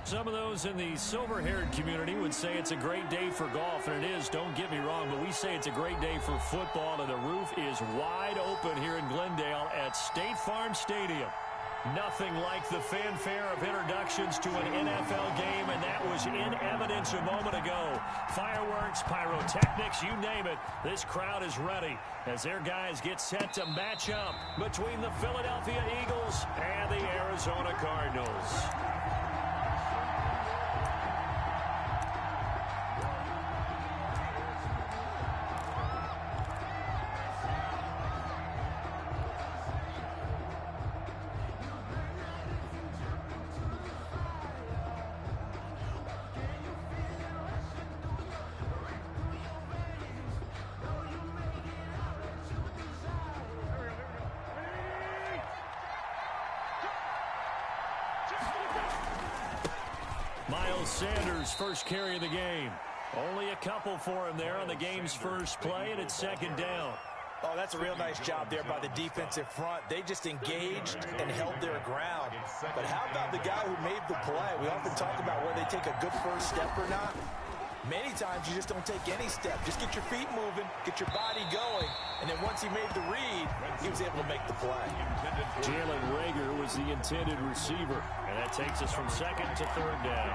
Some of those in the silver-haired community would say it's a great day for golf, and it is, don't get me wrong, but we say it's a great day for football, and the roof is wide open here in Glendale at State Farm Stadium. Nothing like the fanfare of introductions to an NFL game, and that was in evidence a moment ago. Fireworks, pyrotechnics, you name it. This crowd is ready as their guys get set to match up between the Philadelphia Eagles and the Arizona Cardinals. Sanders first carry of the game. Only a couple for him there on the game's first play, and it's second down. Oh, that's a real nice job there by the defensive front. They just engaged and held their ground. But how about the guy who made the play? We often talk about whether they take a good first step or not. Many times you just don't take any step. Just get your feet moving, get your body going, and then once he made the read, he was able to make the play. Jalen Reagor was the intended receiver, and that takes us from second to third down.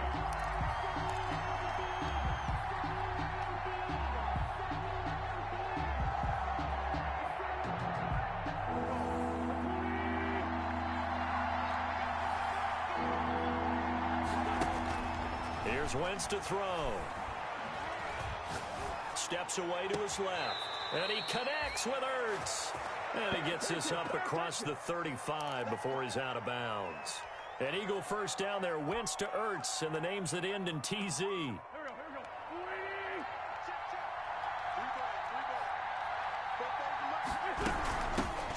Here's Wentz to throw. Steps away to his left. And he connects with Ertz. And he gets this up across the 35 before he's out of bounds. An Eagle first down there. Wentz to Ertz. And the names that end in TZ.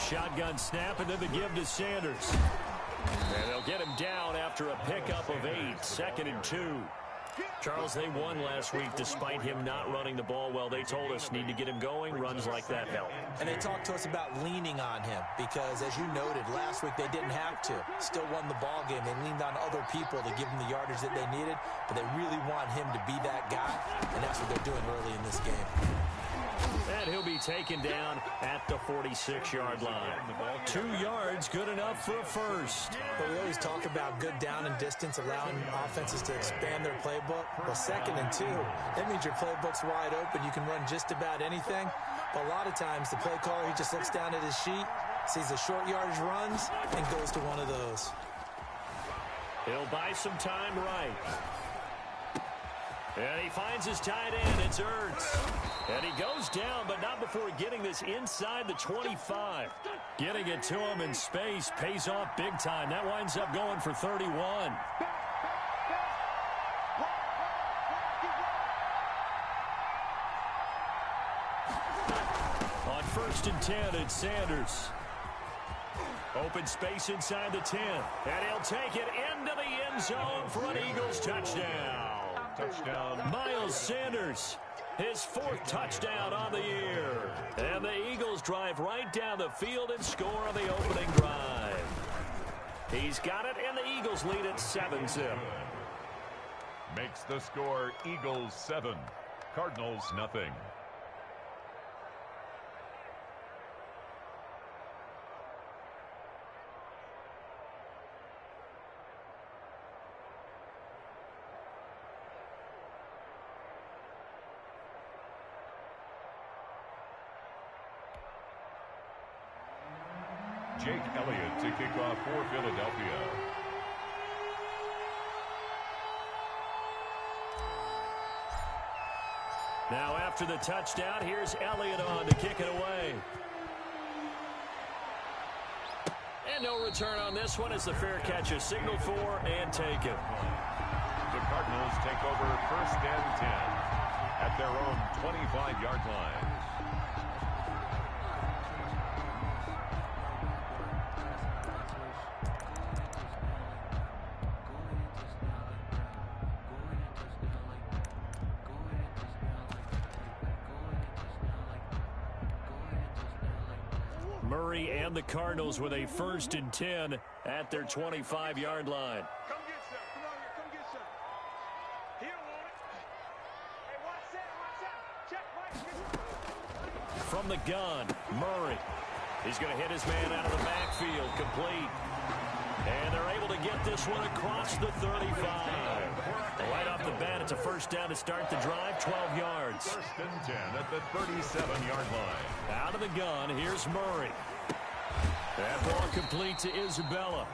Shotgun snap and then the give to Sanders. And they'll get him down after a pickup of 8. Second and 2. Charles, they won last week despite him not running the ball well. They told us need to get him going. Runs like that help. And they talked to us about leaning on him because, as you noted, last week they didn't have to. Still won the ball game. They leaned on other people to give them the yardage that they needed, but they really want him to be that guy, and that's what they're doing early in this game. And he'll be taken down at the 46-yard line. 2 yards, good enough for a first. But we always talk about good down and distance, allowing offenses to expand their playbook. Well, second and 2, that means your playbook's wide open. You can run just about anything. But a lot of times, the play caller, he just looks down at his sheet, sees the short yardage runs, and goes to one of those. He'll buy some time right. And he finds his tight end. It's Ertz. And he goes down, but not before getting this inside the 25. Getting it to him in space pays off big time. That winds up going for 31. On first and 10, it's Sanders. Open space inside the 10. And he'll take it into the end zone for an Eagles touchdown. Miles Sanders, his 4th touchdown on the year. And the Eagles drive right down the field and score on the opening drive. He's got it, and the Eagles lead at 7-zip. Makes the score Eagles 7, Cardinals nothing. Jake Elliott to kick off for Philadelphia. Now after the touchdown, here's Elliott on to kick it away. And no return on this one as the fair catch is signaled for and taken. The Cardinals take over first and 10 at their own 25-yard line. Murray and the Cardinals with a first and 10 at their 25-yard line. Come get some. Come on here. Come get some. from the gun. Murray. He's going to hit his man out of the backfield. Complete. And they're able to get this one across the 35. Right off the bat, it's a first down to start the drive, 12 yards. First and 10 at the 37-yard line. Out of the gun, here's Murray. That ball complete to Isabella.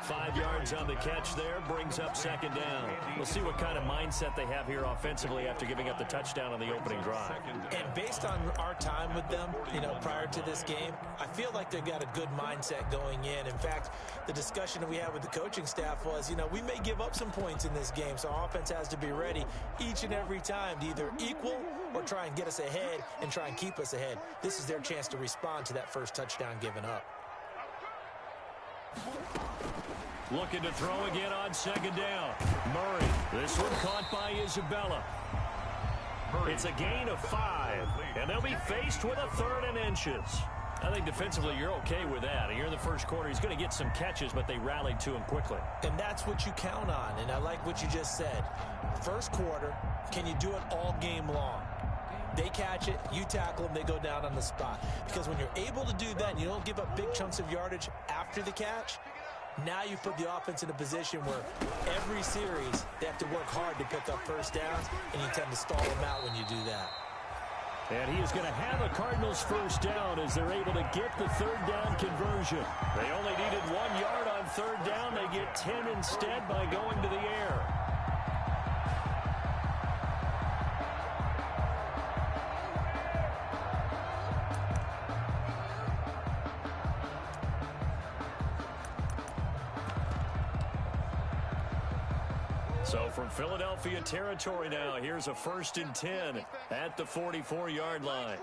5 yards on the catch there, brings up second down. We'll see what kind of mindset they have here offensively after giving up the touchdown on the opening drive. And based on our time with them, prior to this game, I feel like they've got a good mindset going in. In fact, the discussion that we had with the coaching staff was, we may give up some points in this game, so our offense has to be ready each and every time to either equal or try and get us ahead and try and keep us ahead. This is their chance to respond to that first touchdown given up. Looking to throw again on second down. Murray. This one caught by Isabella. It's a gain of 5, and they'll be faced with a 3rd and inches. I think defensively you're okay with that. Here in the first quarter, he's going to get some catches, but they rallied to him quickly. And that's what you count on, and I like what you just said. First quarter, can you do it all game long? They catch it, you tackle them, they go down on the spot. Because when you're able to do that and you don't give up big chunks of yardage after the catch, now you put the offense in a position where every series they have to work hard to pick up first downs, and you tend to stall them out when you do that. And he is going to have a Cardinals first down as they're able to get the 3rd down conversion. They only needed 1 yard on 3rd down. They get 10 instead by going to the air. So from Philadelphia territory now, here's a 1st and 10 at the 44-yard line.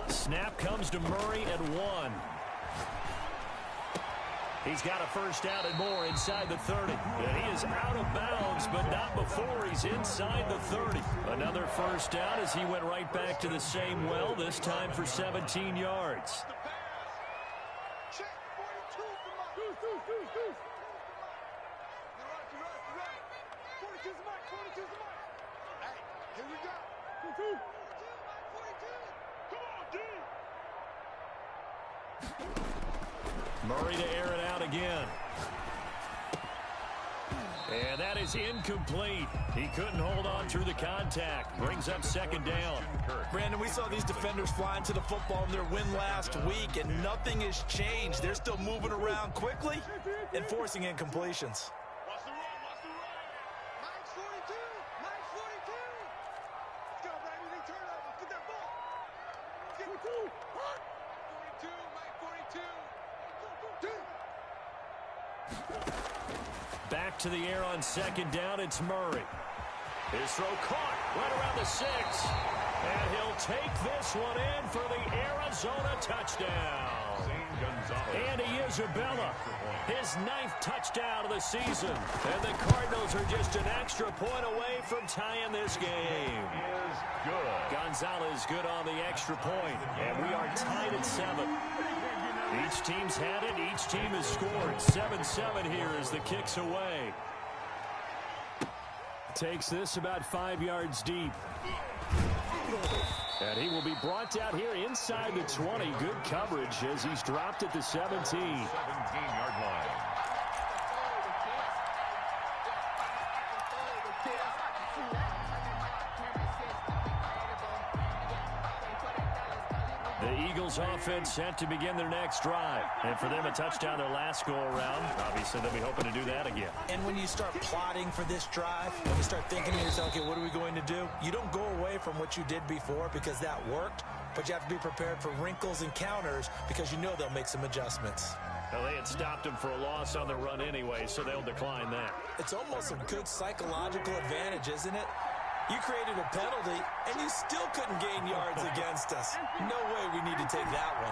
Snap comes to Murray at 1. He's got a first down and more inside the 30. And he is out of bounds, but not before he's inside the 30. Another first down as he went right back to the same well, this time for 17 yards. Murray to air it out again. And that is incomplete. He couldn't hold on through the contact. Brings up second down. Brandon, we saw these defenders flying to the football in their win last week, and nothing has changed. They're still moving around quickly and forcing incompletions. Back to the air on second down, it's Murray. His throw caught right around the 6. And he'll take this one in for the Arizona touchdown. Andy Isabella, his 9th touchdown of the season. And the Cardinals are just an extra point away from tying this game. Gonzalez good on the extra point. And we are tied at 7. Each team's had it. Each team has scored. 7-7 here as the kick's away. Takes this about 5 yards deep. And he will be brought down here inside the 20. Good coverage as he's dropped at the 17. 17-yard line. The Eagles offense set to begin their next drive. And for them, a touchdown their last go-around. Obviously, they'll be hoping to do that again. And when you start plotting for this drive, when you start thinking to yourself, okay, what are we going to do? You don't go away from what you did before because that worked, but you have to be prepared for wrinkles and counters because you know they'll make some adjustments. Well, they had stopped him for a loss on the run anyway, so they'll decline that. It's almost a good psychological advantage, isn't it? You created a penalty, and you still couldn't gain yards against us. No way we need to take that one.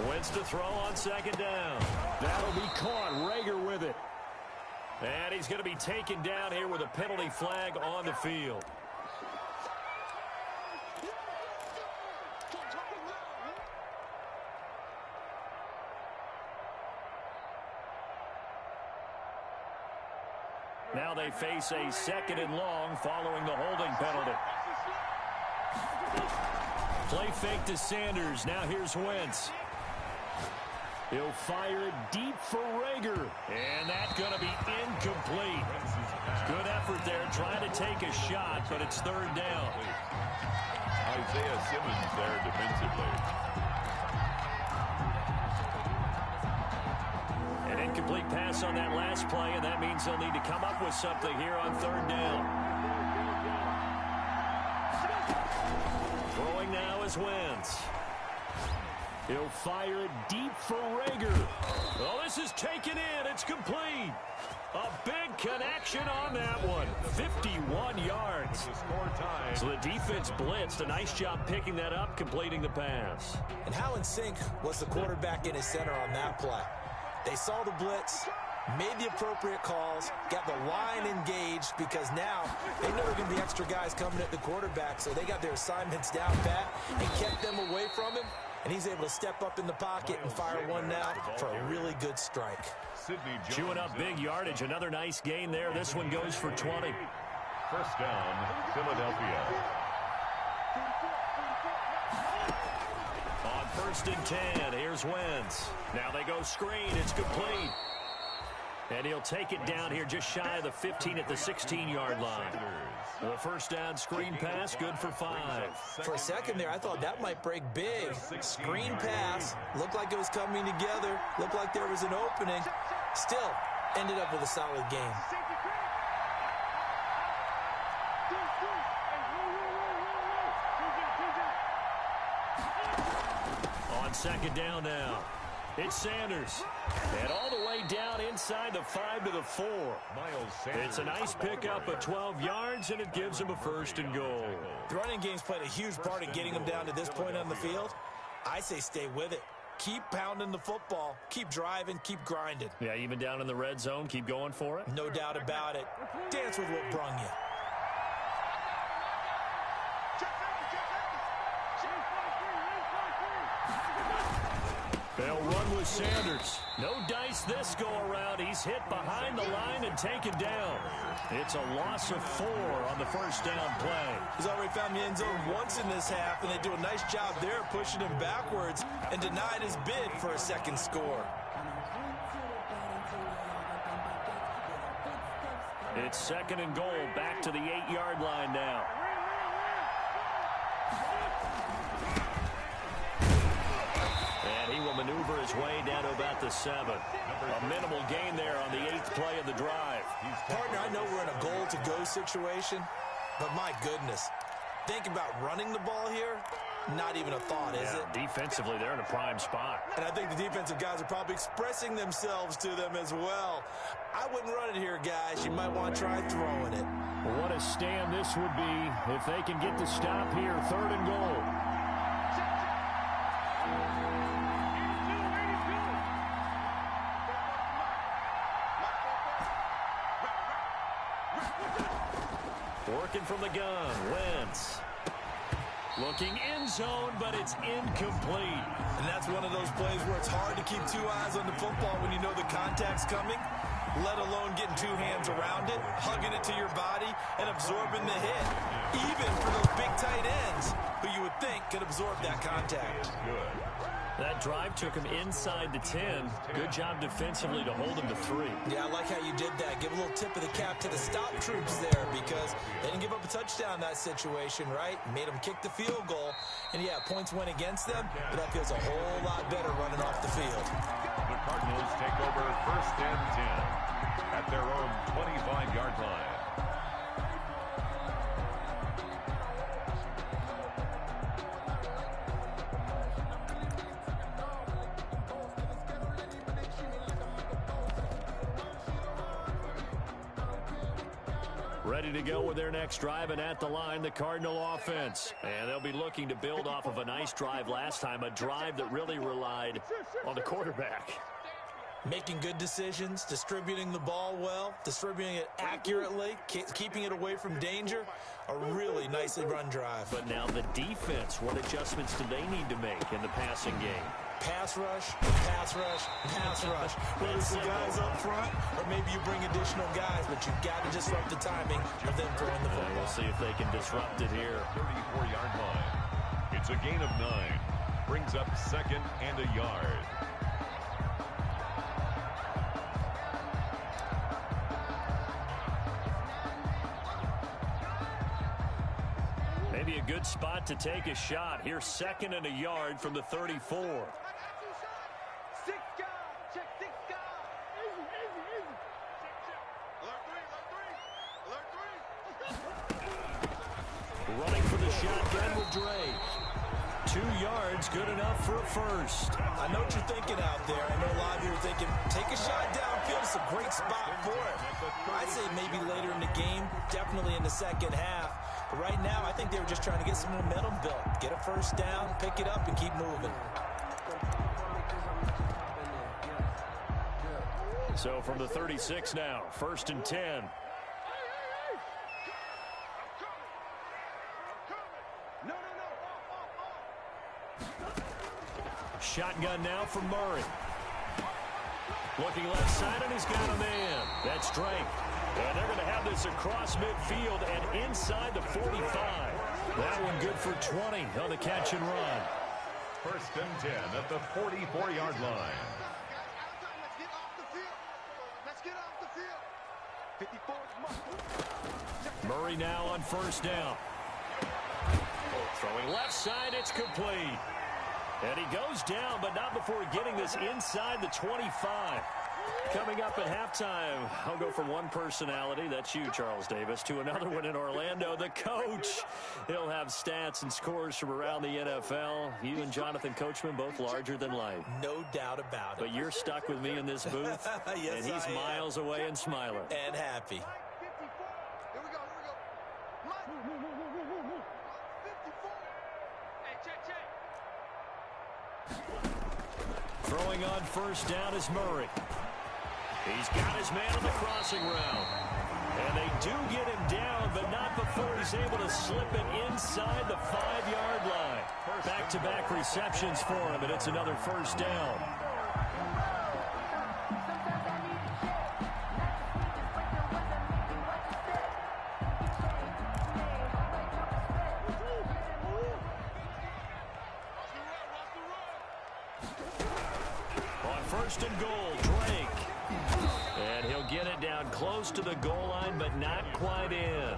Wentz to throw on second down. That'll be caught. Rager with it. And he's going to be taken down here with a penalty flag on the field. Now they face a second and long following the holding penalty. Play fake to Sanders. Now here's Wentz. He'll fire it deep for Rager. And that's going to be incomplete. Good effort there trying to take a shot, but it's third down. Isaiah Simmons there defensively. An incomplete pass on that last play, and that means they'll need to come up with something here on third down. Throwing now is Wentz. He'll fire it deep for Rager. Oh, this is taken in. It's complete. A big connection on that one. 51 yards. So the defense blitzed. A nice job picking that up, completing the pass. And how in sync was the quarterback in his center on that play? They saw the blitz, made the appropriate calls, got the line engaged because now they know there are going to be extra guys coming at the quarterback, so they got their assignments down pat and kept them away from him. And he's able to step up in the pocket and fire one now for a really good strike. Chewing up big yardage. Another nice gain there. This one goes for 20. First down, Philadelphia. On first and 10, here's Wentz. Now they go screen. It's complete. And he'll take it down here just shy of the 15 at the 16-yard line. The first down screen pass, good for 5. For a second there, I thought that might break big. Screen pass, looked like it was coming together, looked like there was an opening. Still, ended up with a solid game. On second down now. It's Sanders. And all the way down inside the 5 to the 4. It's a nice pickup of 12 yards, and it gives him a first and goal. The running game's played a huge part in getting them down to this point on the field. I say stay with it. Keep pounding the football. Keep driving. Keep grinding. Yeah, even down in the red zone, keep going for it. No doubt about it. Dance with what brung you. They'll run with Sanders. No dice this go-around. He's hit behind the line and taken down. It's a loss of 4 on the first down play. He's already found the end zone once in this half, and they do a nice job there pushing him backwards and denied his bid for a second score. It's second and goal, back to the 8-yard line now. And he will maneuver his way down to about the 7. A minimal gain there on the 8th play of the drive. Partner, I know we're in a goal-to-go situation, but my goodness, think about running the ball here. Not even a thought, is it? Defensively, they're in a prime spot. And I think the defensive guys are probably expressing themselves to them as well. I wouldn't run it here, guys. You might want to try throwing it. What a stand this would be if they can get the stop here. Third and goal. Working from the gun, Wentz. Looking end zone, but it's incomplete. And that's one of those plays where it's hard to keep 2 eyes on the football when you know the contact's coming, let alone getting 2 hands around it, hugging it to your body, and absorbing the hit. Even for those big tight ends, who you would think could absorb that contact. That drive took him inside the 10. Good job defensively to hold him to 3. Yeah, I like how you did that. Give a little tip of the cap to the stop troops there because they didn't give up a touchdown in that situation, right? Made them kick the field goal. And, yeah, points went against them, but that feels a whole lot better running off the field. The Cardinals take over first and 10 at their own 25-yard line. Ready to go with their next drive, and at the line, the Cardinal offense. And they'll be looking to build off of a nice drive last time, a drive that really relied on the quarterback. Making good decisions, distributing the ball well, distributing it accurately, keeping it away from danger. A really nicely run drive. But now the defense, what adjustments do they need to make in the passing game? Pass rush, pass rush, pass rush. Whether it's the guys up front or maybe you bring additional guys, but you've got to disrupt the timing of them throwing the football. We'll see if they can disrupt it here. 34-yard line. It's a gain of 9. Brings up 2nd and a yard. Maybe a good spot to take a shot. Here's 2nd and a yard from the 34. Running for the shotgun with Drake. 2 yards, good enough for a first. I know what you're thinking out there. I know a lot of you are thinking, take a shot downfield. It's a great spot for it. I'd say maybe later in the game, definitely in the second half. But right now, I think they were just trying to get some momentum built. Get a first down, pick it up, and keep moving. So from the 36 now, 1st and 10. Shotgun now from Murray. Looking left side, and he's got a man. That's Drake. And they're going to have this across midfield and inside the 45. That one good for 20 on the catch and run. 1st and 10 at the 44-yard line. Murray now on 1st down. Throwing left side, it's complete. And he goes down, but not before getting this inside the 25. Coming up at halftime, I'll go from one personality, that's you, Charles Davis, to another one in Orlando, the coach. He'll have stats and scores from around the NFL. You and Jonathan Coachman, both larger than life. No doubt about it. But you're stuck with me in this booth, yes, and he's miles away and smiling. And happy. Throwing on 1st down is Murray. He's got his man on the crossing route. And they do get him down, but not before he's able to slip it inside the 5-yard line. Back-to-back receptions for him, and it's another 1st down. On 1st and goal, Drake. And he'll get it down close to the goal line, but not quite in.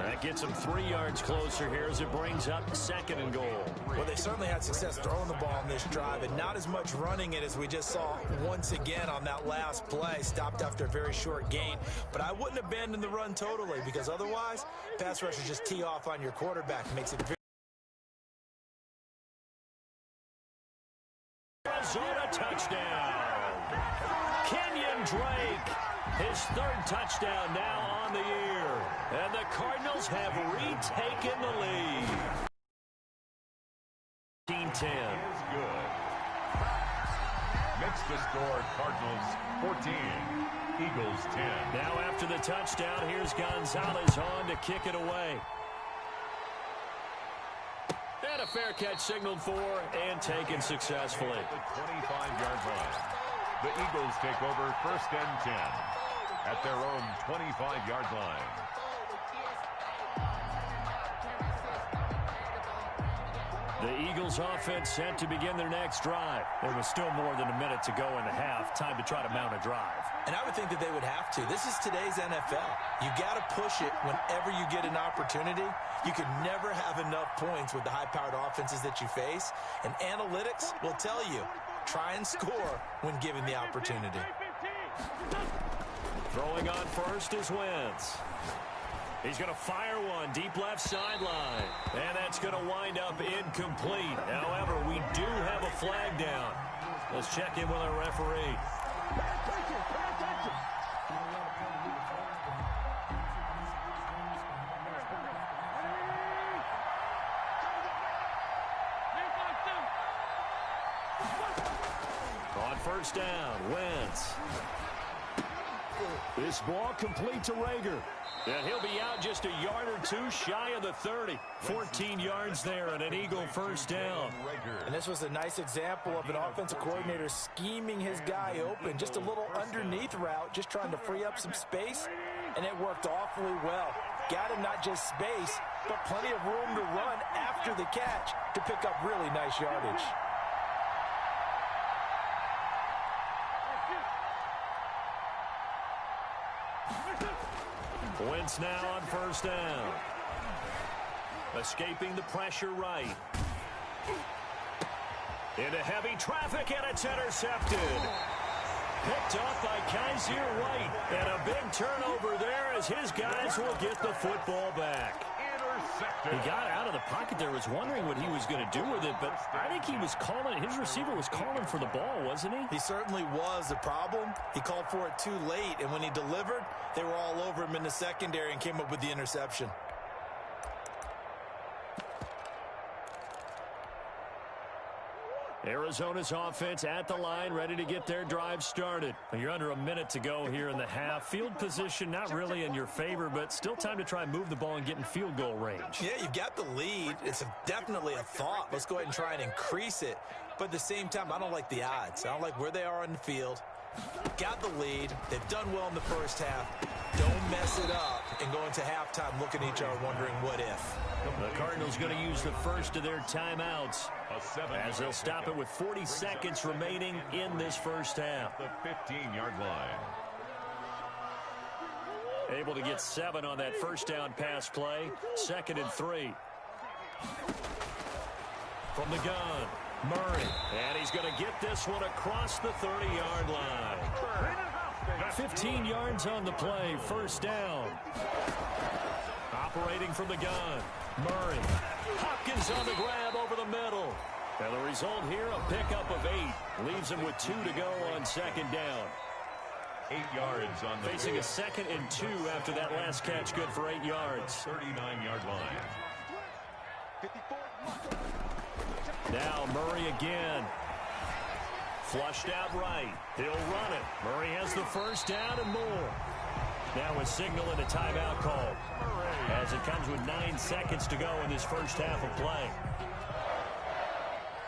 That gets him 3 yards closer here as it brings up 2nd and goal. Well, they certainly had success throwing the ball in this drive, and not as much running it as we just saw once again on that last play. Stopped after a very short gain. But I wouldn't abandon the run totally, because otherwise, pass rushers just tee off on your quarterback. Makes it very Arizona touchdown. Kenyon Drake, his 3rd touchdown now on the year. And the Cardinals have retaken the lead. 10. Good. Makes the score Cardinals 14, Eagles 10. Now after the touchdown, here's Gonzalez on to kick it away. And a fair catch signaled for and taken successfully. The 25-yard line. The Eagles take over 1st and 10 at their own 25-yard line. The Eagles offense set to begin their next drive. There was still more than a minute to go in the half. Time to try to mount a drive. And I would think that they would have to. This is today's NFL. You got to push it whenever you get an opportunity. You could never have enough points with the high-powered offenses that you face. And analytics will tell you, try and score when given the opportunity. Throwing on 1st is Wentz. He's going to fire one deep left sideline. And that's going to wind up incomplete. However, we do have a flag down. Let's check in with our referee. On first down, Wentz. This ball complete to Rager. And he'll be out just a yard or two shy of the 30. 14 yards there and an Eagle first down. And this was a nice example of an offensive coordinator scheming his guy open. Just a little underneath route, just trying to free up some space. And it worked awfully well. Got him not just space, but plenty of room to run after the catch to pick up really nice yardage. Wentz now on first down. Escaping the pressure right. Into heavy traffic, and it's intercepted. Picked up by Kaiser White. And a big turnover there as his guys will get the football back. He got out of the pocket there, was wondering what he was going to do with it, but I think he was calling, his receiver was calling for the ball, wasn't he? He certainly was. The problem, he called for it too late, and when he delivered, they were all over him in the secondary and came up with the interception. Arizona's offense at the line, ready to get their drive started. You're under a minute to go here in the half. Field position not really in your favor, but still time to try and move the ball and get in field goal range. Yeah, you've got the lead. It's definitely a thought. Let's go ahead and try and increase it. But at the same time, I don't like the odds. I don't like where they are on the field. Got the lead. They've done well in the first half. Don't mess it up and go into halftime looking at each other wondering what if. The Cardinals going to use the first of their timeouts as they'll stop it with 40 seconds remaining in this first half. The 15-yard line. Able to get 7 on that first down pass play. 2nd and 3. From the gun, Murray. And he's going to get this one across the 30-yard line. 15 yards on the play, first down. Operating from the gun, Murray. Hopkins on the grab over the middle. And the result here, a pickup of 8. Leaves him with 2 to go on second down. 8 yards on the Facing a 2nd and 2 after that last catch, good for 8 yards. 39-yard line. Now Murray again. Flushed out right. He'll run it. Murray has the first down and more. Now a signal and a timeout call as it comes with 9 seconds to go in this first half of play.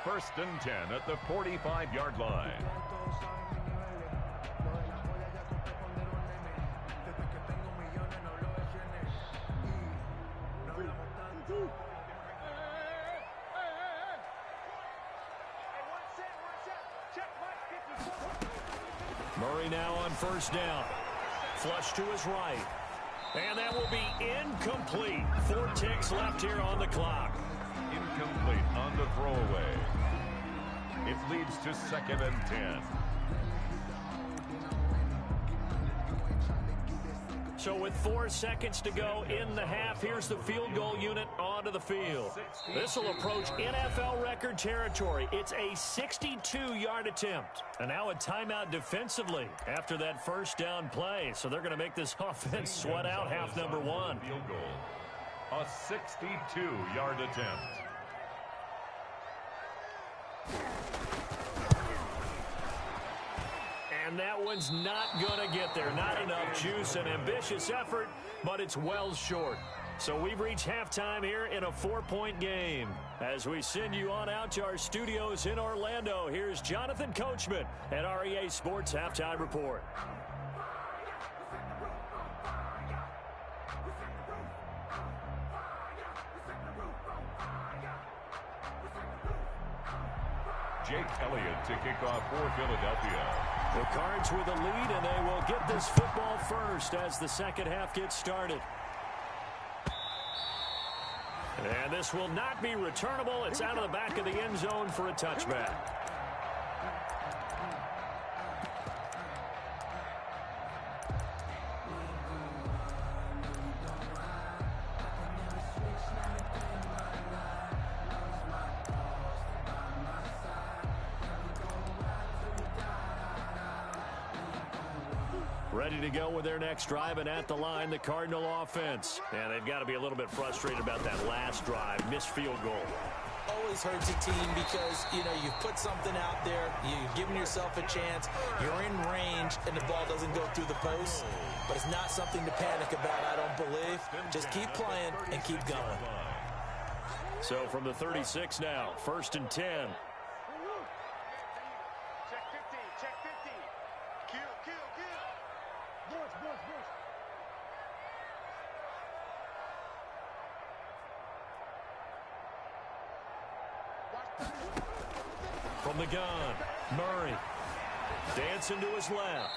1st and 10 at the 45-yard line. Murray now on first down. Flush to his right. And that will be incomplete. 4 ticks left here on the clock. Incomplete on the throwaway. It leads to 2nd and 10. So with 4 seconds to go in the half, here's the field goal unit onto the field. This will approach NFL record territory. It's a 62-yard attempt. And now a timeout defensively after that first down play. So they're going to make this offense sweat out half number 1. Field goal. A 62-yard attempt. And that one's not going to get there. Not enough juice. An ambitious effort, but it's well short. So we've reached halftime here in a 4-point game. As we send you on out to our studios in Orlando, here's Jonathan Coachman at REA Sports Halftime Report. Jake Elliott to kick off for Philadelphia. The Cards with a lead, and they will get this football first as the second half gets started. And this will not be returnable. It's out of the back of the end zone for a touchback. Ready to go with their next drive, and at the line, the Cardinal offense. And they've got to be a little bit frustrated about that last drive. Missed field goal. Oh, always hurts a team because, you know, you've put something out there, you've given yourself a chance, you're in range, and the ball doesn't go through the post. But it's not something to panic about, I don't believe. Just keep playing and keep going. So from the 36 now, 1st and 10. Check 50, check 50. Kill. Boys. From the gun, Murray dancing to his left.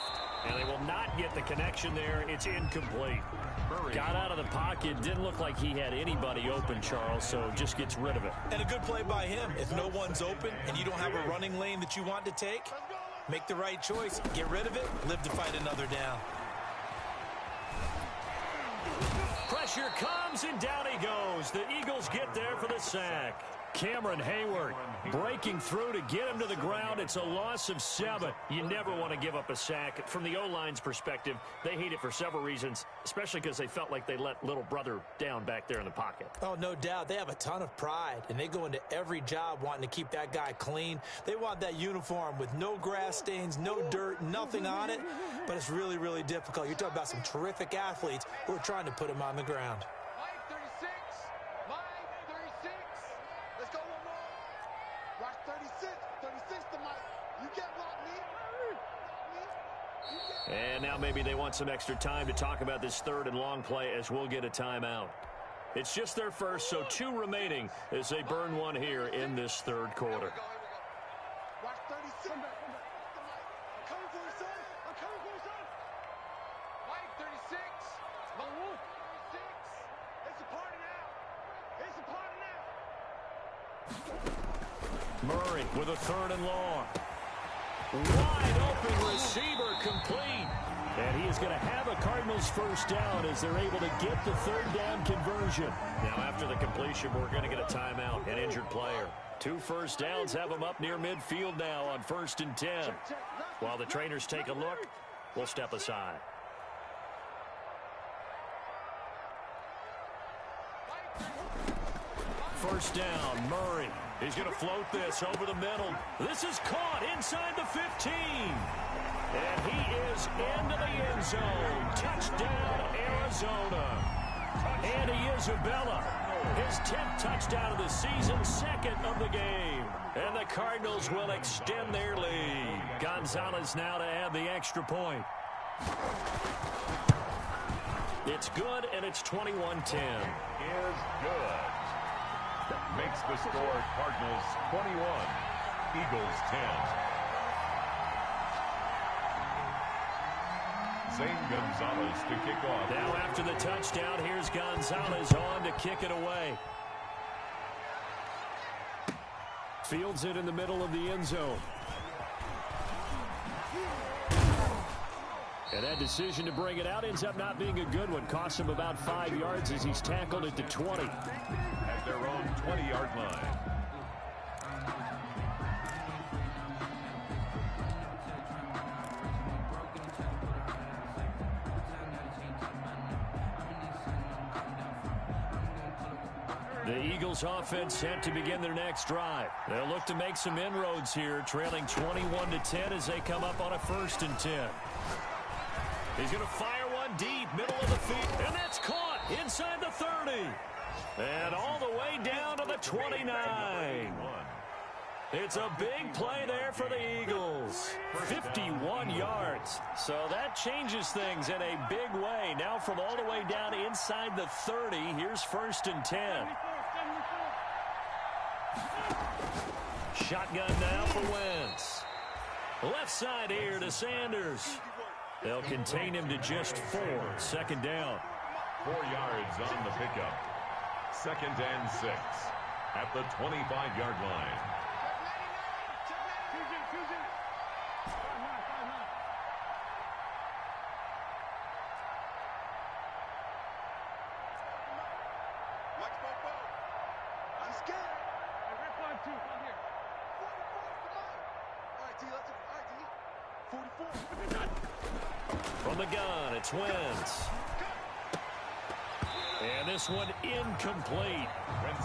And they will not get the connection there. It's incomplete. Murray got out of the pocket. Didn't look like he had anybody open, Charles, so just gets rid of it. And a good play by him. If no one's open and you don't have a running lane that you want to take, make the right choice. Get rid of it. Live to fight another down. Pressure comes, and down he goes. The Eagles get there for the sack. Cameron Hayward breaking through to get him to the ground. It's a loss of 7. You never want to give up a sack. From the O-line's perspective, they hate it for several reasons, especially because they felt like they let little brother down back there in the pocket. Oh, no doubt. They have a ton of pride, and they go into every job wanting to keep that guy clean. They want that uniform with no grass stains, no dirt, nothing on it, but it's really, really difficult. You're talking about some terrific athletes who are trying to put him on the ground. Watch 36 to Mike. You can't block me. And now maybe they want some extra time to talk about this 3rd and long play as we'll get a timeout. It's just their first, so 2 remaining as they burn one here in this 3rd quarter. Watch 36. I'm coming for you, son. I'm coming for you, son. Mike, 36. Mike, 36. It's a party now. It's a party now. Murray with a 3rd and long. Wide open receiver complete. And he is going to have a Cardinals first down as they're able to get the 3rd down conversion. Now after the completion, we're going to get a timeout, an injured player. 2 first downs have them up near midfield now on 1st and 10. While the trainers take a look, we'll step aside. First down, Murray. He's going to float this over the middle. This is caught inside the 15. And he is into the end zone. Touchdown, Arizona. Andy Isabella, his 10th touchdown of the season, 2nd of the game. And the Cardinals will extend their lead. Gonzalez now to add the extra point. It's good, and it's 21-10. Is good. Makes the score Cardinals 21, Eagles 10. Zane Gonzalez to kick off. Now after the touchdown, here's Gonzalez on to kick it away. Fields it in the middle of the end zone. And that decision to bring it out ends up not being a good one. Costs him about 5 yards as he's tackled at the 20. At their own 20-yard line. The Eagles offense set to begin their next drive. They'll look to make some inroads here, trailing 21-10 as they come up on a 1st and 10. He's going to fire one deep, middle of the field, and that's caught inside the 30. And all the way down to the 29. It's a big play there for the Eagles. 51 yards. So that changes things in a big way. Now from all the way down inside the 30, here's 1st and 10. Shotgun now for Wentz. Left side here to Sanders. They'll contain him to just 4. 2nd down. 4 yards on the pickup. 2nd and 6 at the 25-yard line. From the gun, it's Wentz. And this one incomplete.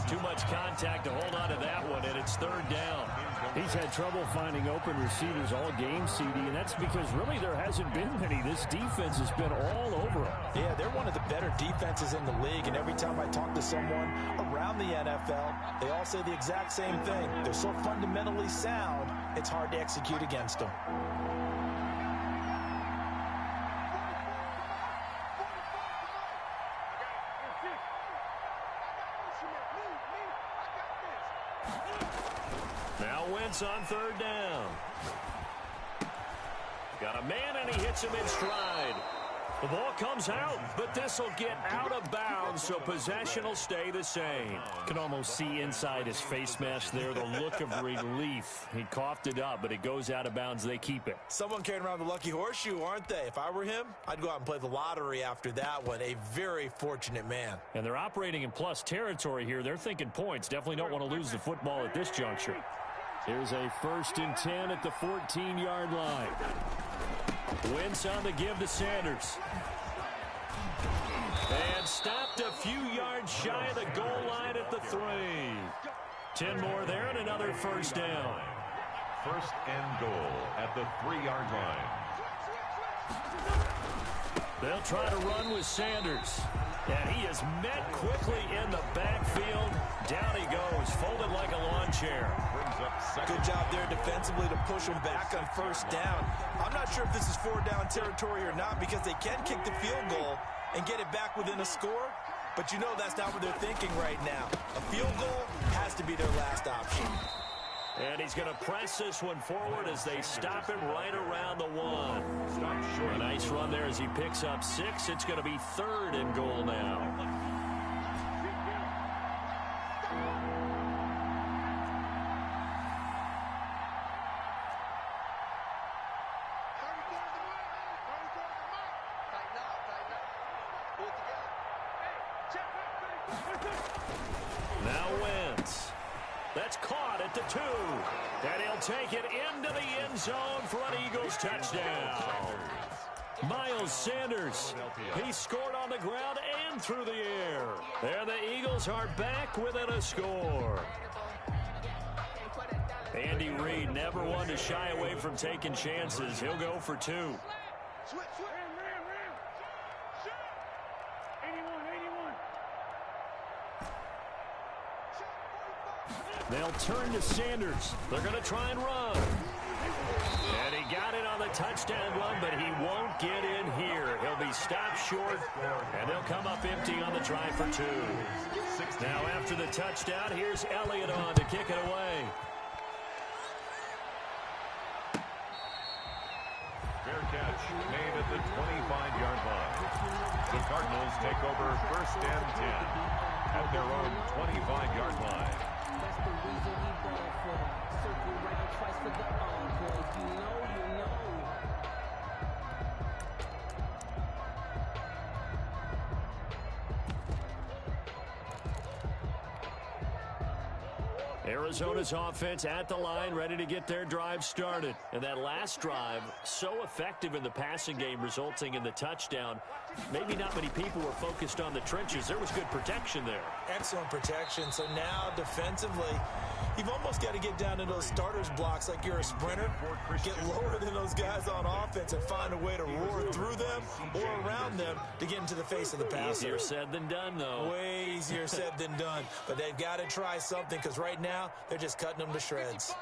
Too much contact to hold on to that one, and it's third down. He's had trouble finding open receivers all game, CD, and that's because really there hasn't been many. This defense has been all over him. Yeah, they're one of the better defenses in the league, and every time I talk to someone around the NFL, they all say the exact same thing. They're so fundamentally sound, it's hard to execute against them. Now Wentz on third down. Got a man, and he hits him in stride. The ball comes out, but this will get out of bounds, so possession will stay the same. Can almost see inside his face mask there the look of relief. He coughed it up, but it goes out of bounds. They keep it. Someone carrying around the lucky horseshoe, aren't they? If I were him, I'd go out and play the lottery after that one. A very fortunate man. And they're operating in plus territory here. They're thinking points. Definitely don't want to lose the football at this juncture. Here's a 1st and 10 at the 14-yard line. Wentz on the give to Sanders. And stopped a few yards shy of the goal line at the 3. 10 more there and another first down. 1st and goal at the 3-yard line. They'll try to run with Sanders. And he is met quickly in the backfield. Down he goes, folded like a lawn chair. Good job there defensively to push him back on first down. I'm not sure if this is 4-down territory or not because they can kick the field goal and get it back within a score. But you know that's not what they're thinking right now. A field goal has to be their last option. And he's going to press this one forward as they stop him right around the 1. A nice run there as he picks up 6. It's going to be 3rd and goal now. Now Wentz. That's caught at the 2. And he'll take it into the end zone for an Eagles touchdown. Miles Sanders. He scored on the ground and through the air. There the Eagles are back within a score. Andy Reid never one to shy away from taking chances. He'll go for 2. They'll turn to Sanders. They're going to try and run. And he got it on the touchdown run, but he won't get in here. He'll be stopped short, and they'll come up empty on the try for 2. Now after the touchdown, here's Elliott on to kick it away. Fair catch made at the 25-yard line. The Cardinals take over 1st and 10 at their own 25-yard line. That's the reason we ball for them. Circle round twice for the encore. You know. Arizona's offense at the line, ready to get their drive started. And that last drive, so effective in the passing game, resulting in the touchdown. Maybe not many people were focused on the trenches. There was good protection there. Excellent protection. So now defensively, you've almost got to get down to those starters blocks like you're a sprinter. Get lower than those guys on offense and find a way to roar through them or around them to get into the face of the passer. Easier said than done, though. Way easier said than done. But they've got to try something because right now they're just cutting them to shreds.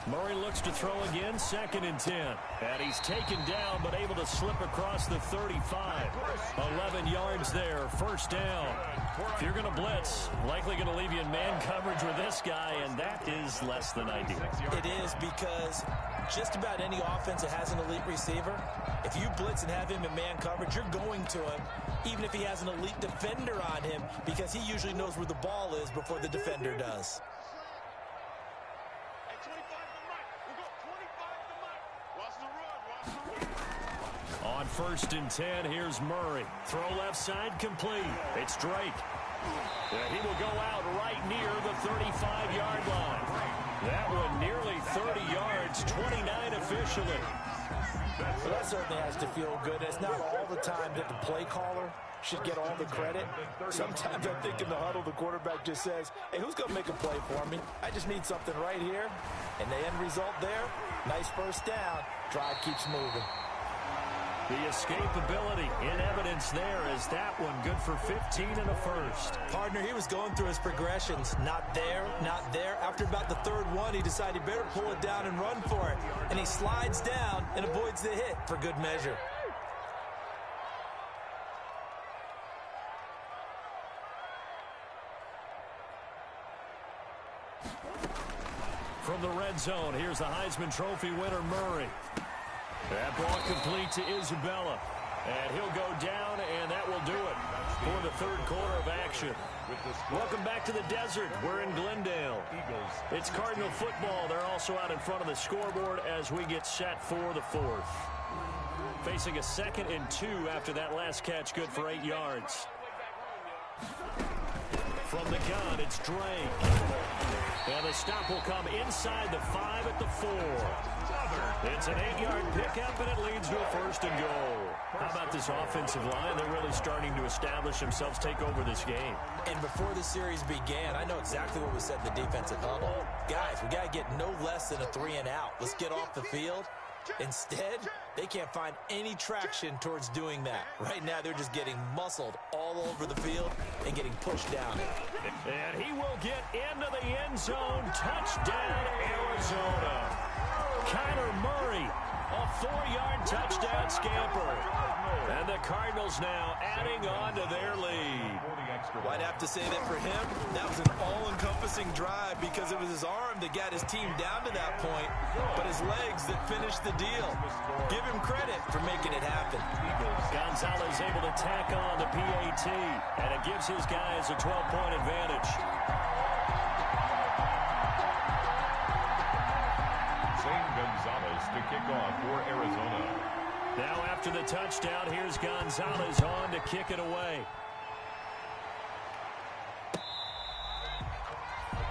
Murray looks to throw again, 2nd and 10. And he's taken down, but able to slip across the 35. 11 yards there, 1st down. If you're going to blitz, likely going to leave you in man coverage with this guy, and that is less than ideal. It is because just about any offense that has an elite receiver, if you blitz and have him in man coverage, you're going to him, even if he has an elite defender on him, because he usually knows where the ball is before the defender does. On 1st and 10, here's Murray. Throw left side complete. It's Drake. He will go out right near the 35-yard line. That one nearly 30 yards, 29 officially. Well, that certainly has to feel good. It's not all the time that the play caller should get all the credit. Sometimes I think in the huddle, the quarterback just says, hey, who's going to make a play for me? I just need something right here. And the end result there, nice first down. Drive keeps moving. The escapability in evidence there is that one good for 15 and a first. Partner, he was going through his progressions. Not there, not there. After about the third one, he decided he better pull it down and run for it. And he slides down and avoids the hit for good measure. From the red zone, here's the Heisman Trophy winner, Murray. That ball complete to Isabella. And he'll go down, and that will do it for the third quarter of action. Welcome back to the desert. We're in Glendale. It's Cardinal football. They're also out in front of the scoreboard as we get set for the fourth. Facing a 2nd and 2 after that last catch, good for 8 yards. From the gun, it's Drake. And the stop will come inside the 5 at the 4. It's an 8-yard pickup, and it leads to a 1st and goal. How about this offensive line? They're really starting to establish themselves, take over this game. And before the series began, I know exactly what we said in the defensive huddle. Guys, we got to get no less than a 3 and out. Let's get off the field. Instead, they can't find any traction towards doing that. Right now, they're just getting muscled all over the field and getting pushed down. And he will get into the end zone. Touchdown, Arizona. Kyler Murray, a 4-yard touchdown scamper. And the Cardinals now adding on to their lead. Well, I'd have to say that for him, that was an all-encompassing drive because it was his arm that got his team down to that point, but his legs that finished the deal. Give him credit for making it happen. Gonzalez able to tack on the PAT, and it gives his guys a 12-point advantage. Zane Gonzalez to kick off for Arizona. Now after the touchdown, here's Gonzalez on to kick it away.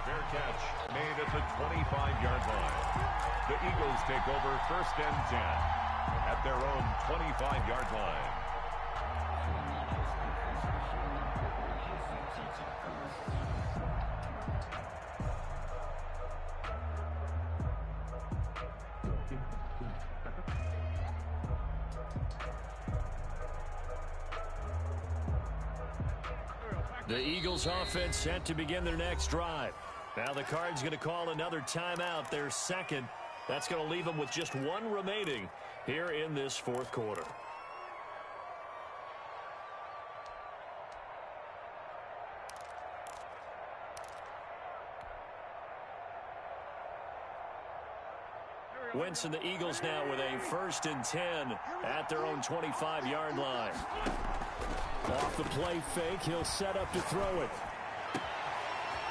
Fair catch made at the 25-yard line. The Eagles take over 1st and 10 at their own 25-yard line. The Eagles offense set to begin their next drive. Now the Cards going to call another timeout, their 2nd. That's going to leave them with just 1 remaining here in this 4th quarter. Wentz and the Eagles now with a 1st and 10 at their own 25-yard line. Off the play fake, he'll set up to throw it.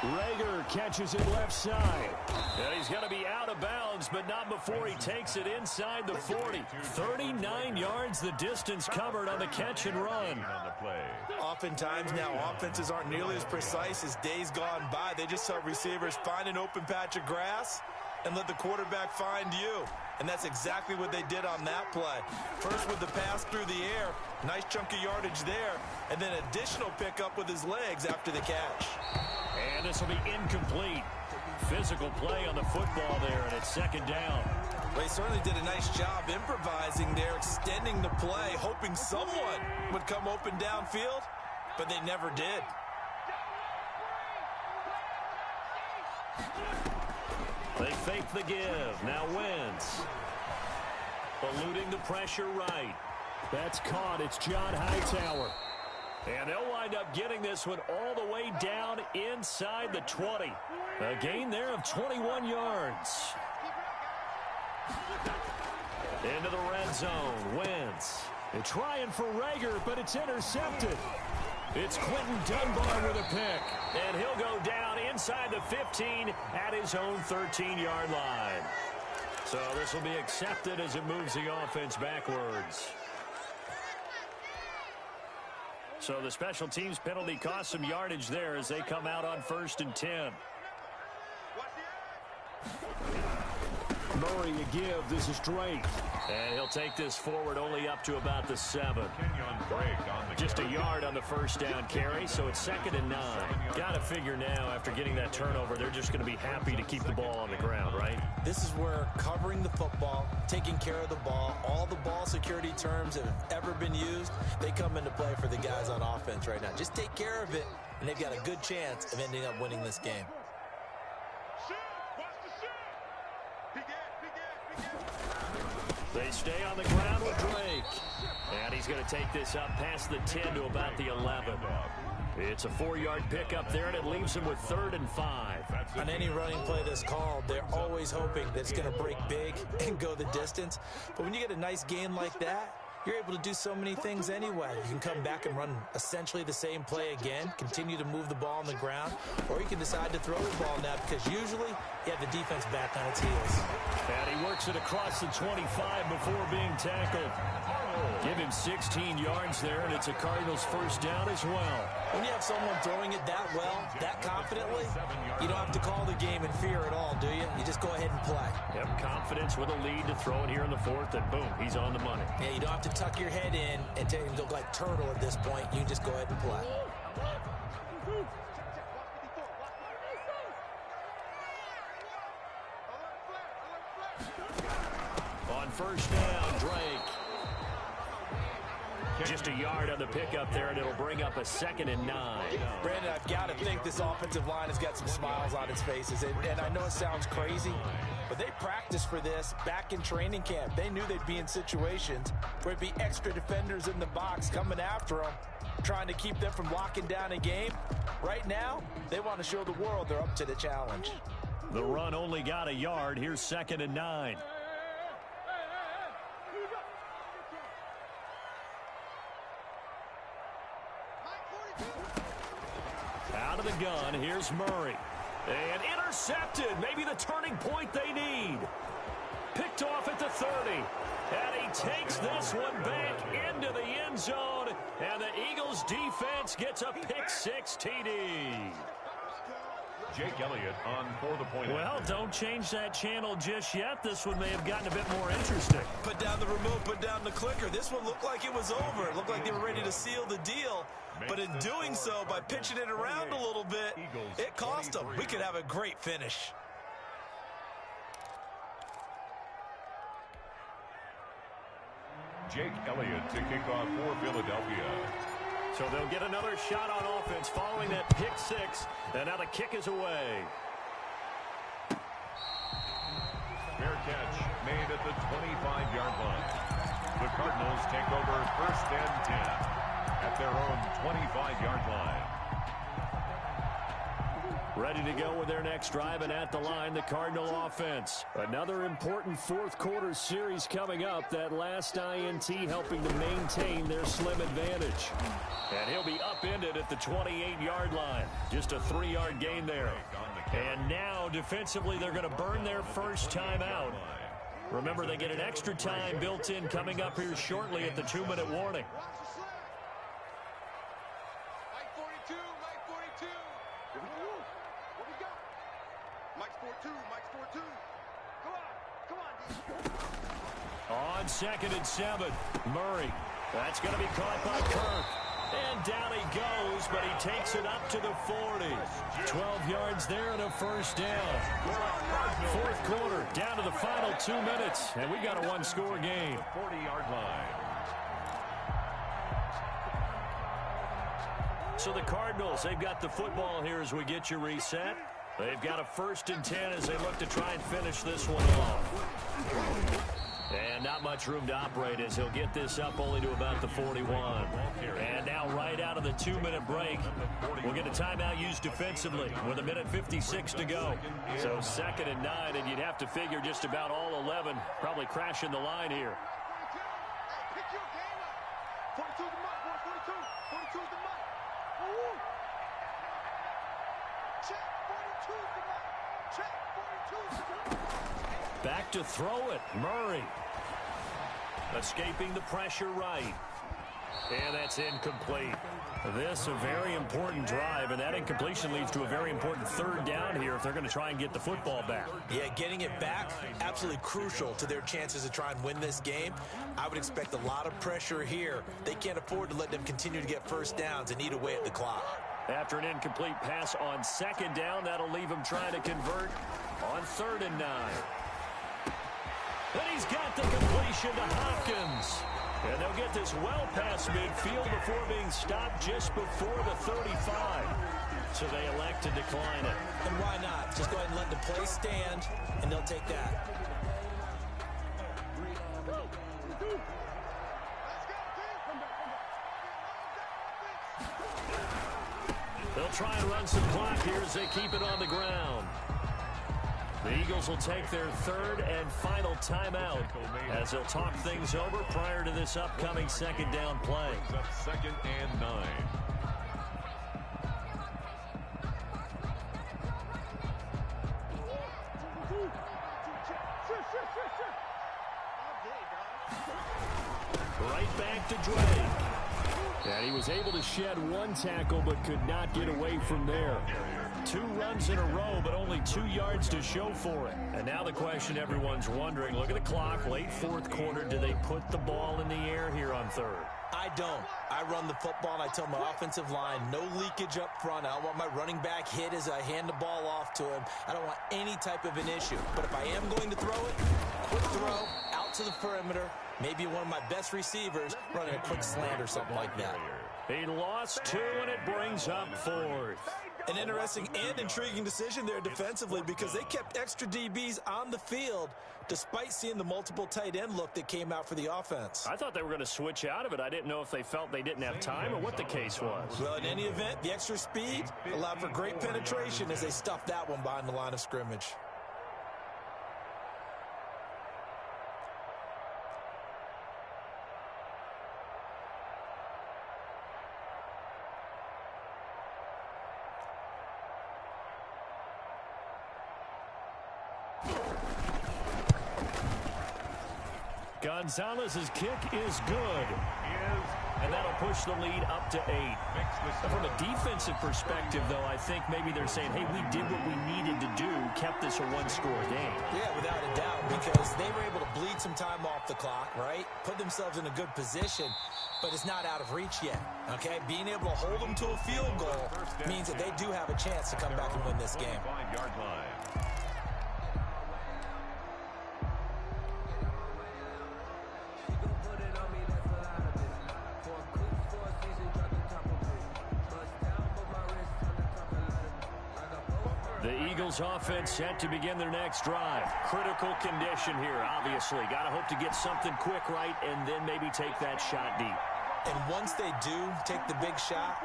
Rager catches it left side. And he's going to be out of bounds, but not before he takes it inside the 40. 39 yards the distance covered on the catch and run. Oftentimes now, offenses aren't nearly as precise as days gone by. They just help receivers find an open patch of grass and let the quarterback find you. And that's exactly what they did on that play. First with the pass through the air, nice chunk of yardage there, and then additional pickup with his legs after the catch. And this will be incomplete. Physical play on the football there, and it's 2nd down. Well, he certainly did a nice job improvising there, extending the play, hoping someone would come open downfield, but they never did. They fake the give. Now Wentz. Eluding the pressure right. That's caught. It's John Hightower. And they'll wind up getting this one all the way down inside the 20. A gain there of 21 yards. Into the red zone. Wentz. They're trying for Rager, but it's intercepted. It's Quentin Dunbar with a pick. And he'll go down inside the 15 at his own 13-yard line. So this will be accepted as it moves the offense backwards. So the special teams penalty cost some yardage there as they come out on 1st and 10. Murray a give. This is Drake. And he'll take this forward only up to about the 7. On the Just a yard on the first down carry, so it's 2nd and 9. Got to figure now, after getting that turnover, they're just going to be happy to keep the ball on the ground, right? This is where covering the football, taking care of the ball, all the ball security terms that have ever been used, they come into play for the guys on offense right now. Just take care of it, and they've got a good chance of ending up winning this game. They stay on the ground with Drake. And he's going to take this up past the 10 to about the 11. It's a 4-yard pickup there, and it leaves him with 3rd and 5. On any running play that's called, they're always hoping that it's going to break big and go the distance. But when you get a nice gain like that, you're able to do so many things anyway. You can come back and run essentially the same play again, continue to move the ball on the ground, or you can decide to throw the ball now because usually you have the defense back on its heels. And he works it across the 25 before being tackled. Give him 16 yards there, and it's a Cardinals first down as well. When you have someone throwing it that well, that confidently, you don't have to call the game in fear at all, do you? You just go ahead and play. Yep, confidence with a lead to throw it here in the 4th, and boom, he's on the money. Yeah, you don't have to tuck your head in and take him to look like turtle at this point. You can just go ahead and play. On first down, Drake. Just a yard on the pickup there, and it'll bring up a 2nd and 9. Brandon, I've got to think this offensive line has got some smiles on its faces. And I know it sounds crazy, but they practiced for this back in training camp. They knew they'd be in situations where it'd be extra defenders in the box coming after them, trying to keep them from locking down a game. Right now, they want to show the world they're up to the challenge. The run only got a yard. Here's 2nd and 9. Out of the gun, here's Murray. And intercepted. Maybe the turning point they need. Picked off at the 30. And he takes this one back into the end zone. And the Eagles defense gets a pick-6 TD. Jake Elliott on for the point. Well, don't change that channel just yet. This one may have gotten a bit more interesting. Put down the remote, put down the clicker. This one looked like it was over. It looked like they were ready to seal the deal. But in doing so, by pitching it around a little bit, it cost them. We could have a great finish. Jake Elliott to kick off for Philadelphia. So they'll get another shot on offense following that pick-6. And now the kick is away. Fair catch made at the 25-yard line. The Cardinals take over 1st and 10 at their own 25-yard line. Ready to go with their next drive, and at the line, the Cardinal offense. Another important 4th quarter series coming up. That last INT helping to maintain their slim advantage. And he'll be upended at the 28-yard line. Just a 3-yard gain there. And now, defensively, they're going to burn their first time out. Remember, they get an extra time built in coming up here shortly at the 2-minute warning. Mike 42, Mike 42. Here we go. What we got? Mike's 42, Mike's 42. Come on, D. On 2nd and 7, Murray. That's going to be caught by Kirk. And down he goes, but he takes it up to the 40. 12 yards there and a first down. 4th quarter, down to the final 2 minutes. And we've got a 1-score game. 40-yard line. So the Cardinals, they've got the football here as we get you reset. They've got a 1st and 10 as they look to try and finish this one off. And not much room to operate as he'll get this up only to about the 41. And now right out of the 2-minute break, we'll get a timeout used defensively with 1:56 to go. So 2nd and 9, and you'd have to figure just about all 11 probably crashing the line here. Pick your game up. 42 is the mark, boy. 42. 42 is the mark. Woo! Check. 42 is the mark. Check. 42 is the mark. Back to throw it, Murray. Escaping the pressure right. And that's incomplete. This a very important drive, and that incompletion leads to a very important third down here if they're going to try and get the football back. Yeah, getting it back, absolutely crucial to their chances to try and win this game. I would expect a lot of pressure here. They can't afford to let them continue to get first downs and eat away at the clock. After an incomplete pass on second down, that'll leave him trying to convert on 3rd and 9. And he's got the completion to Hopkins. And they'll get this well past midfield before being stopped just before the 35. So they elect to decline it. And why not? Just go ahead and let the play stand, and they'll take that. They'll try and run some clock here as they keep it on the ground. The Eagles will take their 3rd and final timeout as they'll talk things over prior to this upcoming 2nd down play. 2nd and 9. Right back to Drake. And he was able to shed one tackle but could not get away from there. 2 runs in a row, but only 2 yards to show for it. And now the question everyone's wondering, look at the clock, late 4th quarter, do they put the ball in the air here on 3rd? I don't. I run the football, and I tell my offensive line, no leakage up front. I don't want my running back hit as I hand the ball off to him. I don't want any type of an issue. But if I am going to throw it, quick throw, out to the perimeter, maybe one of my best receivers running a quick slant or something like that. He lost 2, and it brings up 4th. An interesting and intriguing decision there defensively because they kept extra DBs on the field despite seeing the multiple tight end look that came out for the offense. I thought they were going to switch out of it. I didn't know if they felt they didn't have time or what the case was. Well, in any event, the extra speed allowed for great penetration as they stuffed that one behind the line of scrimmage. Gonzalez's kick is good. And that'll push the lead up to 8. From a defensive perspective, though, I think maybe they're saying, hey, we did what we needed to do, kept this a one-score game. Yeah, without a doubt, because they were able to bleed some time off the clock, right? Put themselves in a good position, but it's not out of reach yet, okay? Being able to hold them to a field goal means that they do have a chance to come back and win this game. 5-yard line. The Eagles offense set to begin their next drive. Critical condition here, obviously. Got to hope to get something quick right and then maybe take that shot deep. And once they do take the big shot,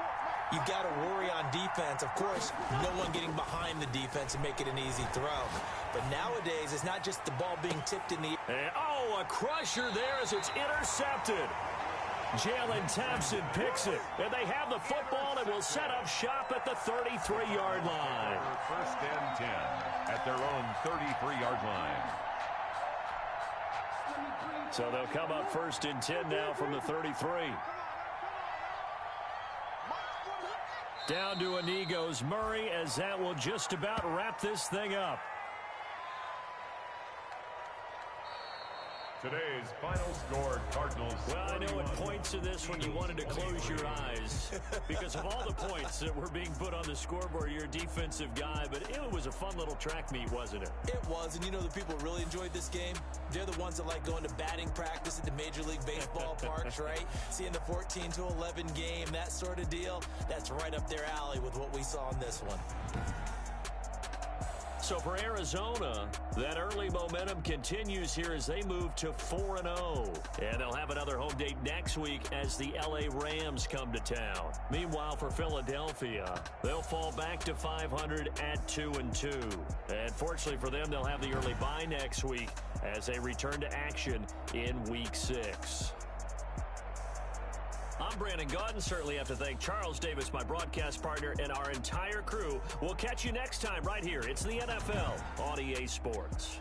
you've got to worry on defense. Of course, no one getting behind the defense and make it an easy throw. But nowadays, it's not just the ball being tipped in the air. Oh, a crusher there as it's intercepted. Jalen Thompson picks it, and they have the football and will set up shop at the 33-yard line. 1st and 10 at their own 33-yard line. So they'll come up 1st and 10 now from the 33. Down to Inigo's Murray as that will just about wrap this thing up. Today's final score, Cardinals. Well, I know 31. at points of this when you wanted to close your eyes because of all the points that were being put on the scoreboard. You're a defensive guy, but it was a fun little track meet, wasn't it? It was, and you know the people really enjoyed this game? They're the ones that like going to batting practice at the Major League Baseball parks, right? Seeing the 14-11 game, that sort of deal. That's right up their alley with what we saw in this one. So for Arizona, that early momentum continues here as they move to 4-0. And they'll have another home date next week as the LA Rams come to town. Meanwhile, for Philadelphia, they'll fall back to 500 at 2-2. And fortunately for them, they'll have the early bye next week as they return to action in Week 6. I'm Brandon Gaudin. Certainly have to thank Charles Davis, my broadcast partner, and our entire crew. We'll catch you next time right here. It's the NFL on EA Sports.